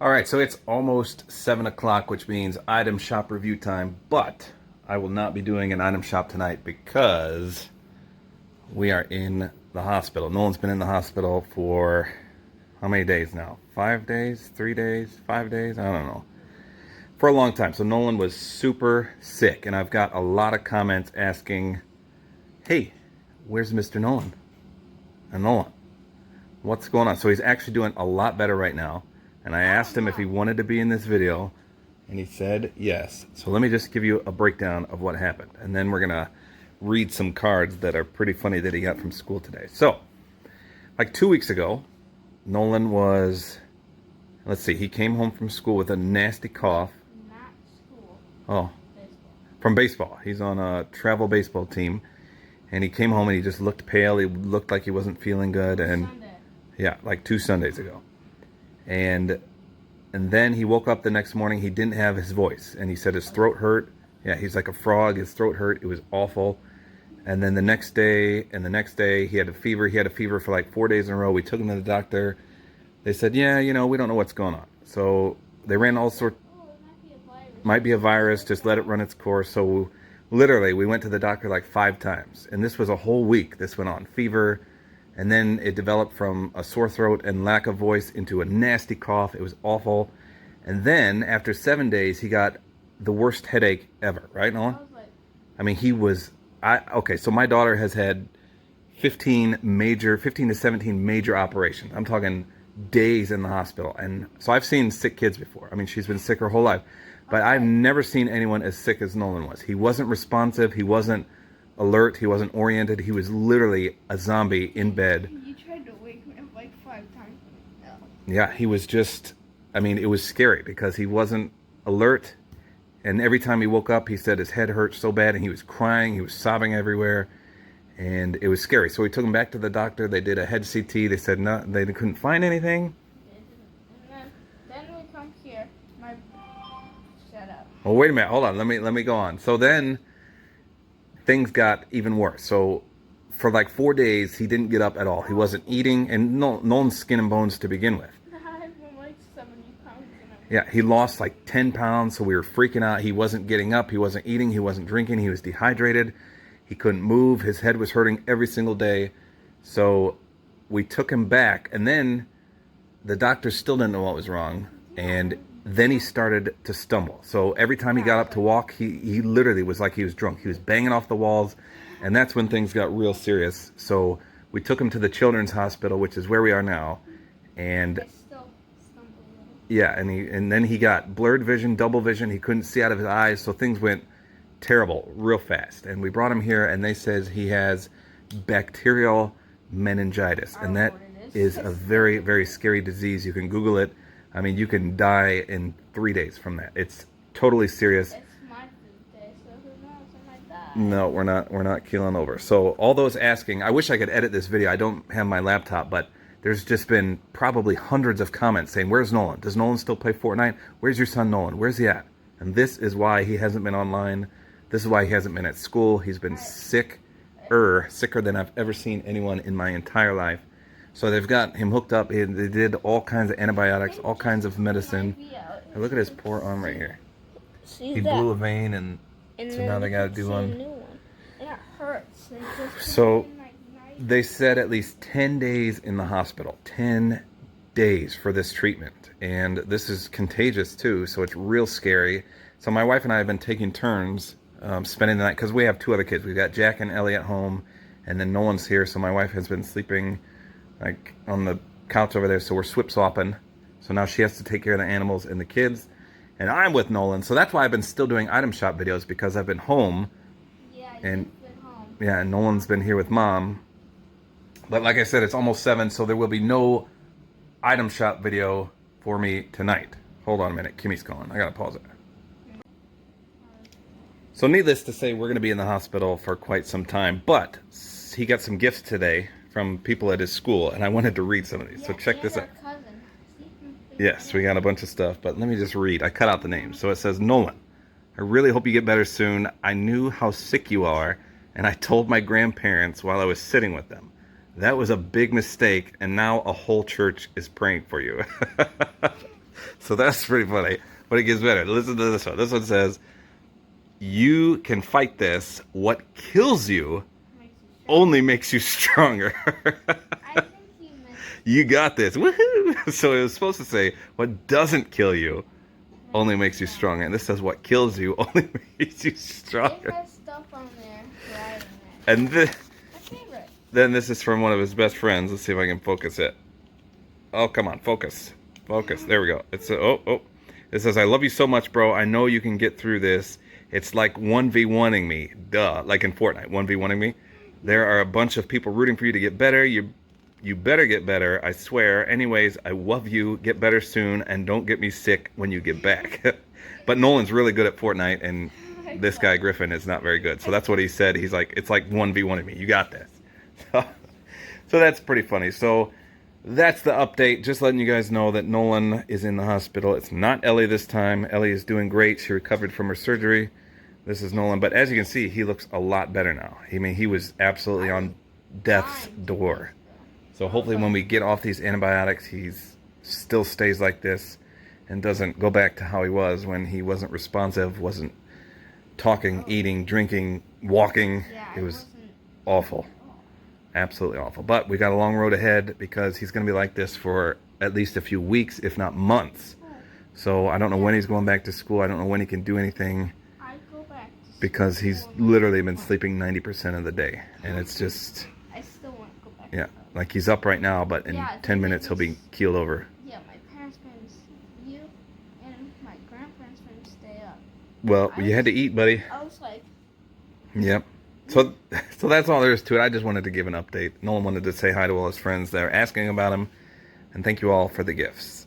All right, so it's almost 7 o'clock, which means item shop review time, but I will not be doing an item shop tonight because we are in the hospital. Nolan's been in the hospital for how many days now? 5 days? 3 days? 5 days? I don't know. For a long time. So Nolan was super sick, and I've got a lot of comments asking, hey, where's Mr. Nolan? And Nolan, what's going on? So he's actually doing a lot better right now. And I asked him if he wanted to be in this video, and he said yes. So let me just give you a breakdown of what happened. And then we're going to read some cards that are pretty funny that he got from school today. So, like 2 weeks ago, Nolan was, let's see, he came home from school with a nasty cough. Not school. Oh. Baseball. From baseball. He's on a travel baseball team. And he came home and he just looked pale. He looked like he wasn't feeling good. And Sunday. yeah, like 2 Sundays ago. And then he woke up the next morning. He didn't have his voice, and he said his throat hurt. Yeah, he's like a frog. His throat hurt. It was awful. And then the next day he had a fever. He had a fever for like 4 days in a row. We took him to the doctor. They said, yeah, you know, we don't know what's going on. So they ran all sorts. Oh, it might be a virus. Might be a virus. Just let it run its course. So literally, we went to the doctor like 5 times, and this was a whole week. This went on. Fever. And then it developed from a sore throat and lack of voice into a nasty cough. It was awful. And then after 7 days, he got the worst headache ever. Right, Nolan? I mean, he was... okay, so my daughter has had 15 to 17 major operations. I'm talking days in the hospital. And so I've seen sick kids before. I mean, she's been sick her whole life. But I've never seen anyone as sick as Nolan was. He wasn't responsive. He wasn't alert. He wasn't oriented. He was literally a zombie in bed. You tried to wake me up like 5 times. No. Yeah, he was just, I mean, it was scary because he wasn't alert. And every time he woke up, he said his head hurt so bad, and he was crying. He was sobbing everywhere. And it was scary. So we took him back to the doctor. They did a head CT. They said no, they couldn't find anything. And then we come here. Shut up. Oh, wait a minute. Hold on. Let me go on. So then things got even worse. So for like 4 days, he didn't get up at all. He wasn't eating, and Nolan's skin and bones to begin with. I'm like 70 pounds. Yeah, he lost like 10 pounds, so we were freaking out. He wasn't getting up. He wasn't eating. He wasn't drinking. He was dehydrated. He couldn't move. His head was hurting every single day. So we took him back, and then the doctors still didn't know what was wrong, and then he started to stumble. So every time he got up to walk, he literally was like he was drunk. He was banging off the walls, and that's when things got real serious. So we took him to the Children's Hospital, which is where we are now. And I still stumble a little. yeah, and then he got blurred vision, double vision. He couldn't see out of his eyes, so things went terrible real fast. And we brought him here, and they said he has bacterial meningitis, and that is a very, very scary disease. You can Google it. I mean, you can die in 3 days from that. It's totally serious. It's my food day, so who knows? I might die. No, we're not keeling over. So all those asking, I wish I could edit this video. I don't have my laptop, but there's just been probably hundreds of comments saying, where's Nolan? Does Nolan still play Fortnite? Where's your son Nolan? Where's he at? And this is why he hasn't been online. This is why he hasn't been at school. He's been sicker than I've ever seen anyone in my entire life. So they've got him hooked up. They did all kinds of antibiotics, all kinds of medicine. And look at his poor arm right here. See He that? blew a vein, and so now they got to do one. And it hurts. It just So they said at least 10 days in the hospital. 10 days for this treatment. And this is contagious too, so it's real scary. So my wife and I have been taking turns spending the night, because we have 2 other kids. We've got Jack and Ellie at home, and then Nolan's here, so my wife has been sleeping like on the couch over there, so we're swip-swapping. So now she has to take care of the animals and the kids, and I'm with Nolan. So that's why I've been still doing item shop videos, because I've been home. Yeah, and you've been home. yeah, and Nolan's been here with Mom. But like I said, it's almost 7, so there will be no item shop video for me tonight. Hold on a minute, Kimmy's calling. I gotta pause it. So needless to say, we're going to be in the hospital for quite some time, but he got some gifts today from people at his school, and I wanted to read some of these. So check this out. Yes, we got a bunch of stuff, but let me just read. I cut out the names. So it says, Nolan, I really hope you get better soon. I knew how sick you are, and I told my grandparents while I was sitting with them. That was a big mistake, and now a whole church is praying for you. So that's pretty funny. But it gets better. Listen to this one. This one says, "You can fight this. What kills you Makes you strong. only makes you stronger." I think he meant You got this. Woohoo! So it was supposed to say, "What doesn't kill you only makes you stronger." And this says, "What kills you only makes you it stronger." has stuff on there for Iron Man. And My favorite. then this is from one of his best friends. Let's see if I can focus it. Oh, come on. Focus. Focus. There we go. It's oh. It says, "I love you so much, bro. I know you can get through this. It's like 1v1ing me. Duh. Like in Fortnite, 1v1ing me. There are a bunch of people rooting for you to get better. You better get better, I swear. Anyways, I love you. Get better soon, and don't get me sick when you get back." But Nolan's really good at Fortnite, and this guy Griffin is not very good. So that's what he said. He's like, "It's like 1v1ing me. You got this." So that's pretty funny. So that's the update. Just letting you guys know that Nolan is in the hospital. It's not Ellie this time. Ellie is doing great. She recovered from her surgery. This is Nolan. But as you can see, he looks a lot better now. I mean, he was absolutely on death's door. So hopefully when we get off these antibiotics, he's still stays like this and doesn't go back to how he was when he wasn't responsive, wasn't talking, eating, drinking, walking. Yeah, It was wasn't awful. Absolutely awful. But we got a long road ahead because he's going to be like this for at least a few weeks, if not months. So I don't know when he's going back to school. I don't know when he can do anything I go back to school. because he's literally been sleeping 90% of the day. And it's just, I still want to go back. yeah, like he's up right now, but in Yeah, 10 minutes he'll be keeled over. Yeah, my parents' parents, you and my grandparents' parents stay up. Well, you had to eat, buddy. I was like, Yep. So that's all there is to it. I just wanted to give an update. Nolan wanted to say hi to all his friends that are asking about him. And thank you all for the gifts.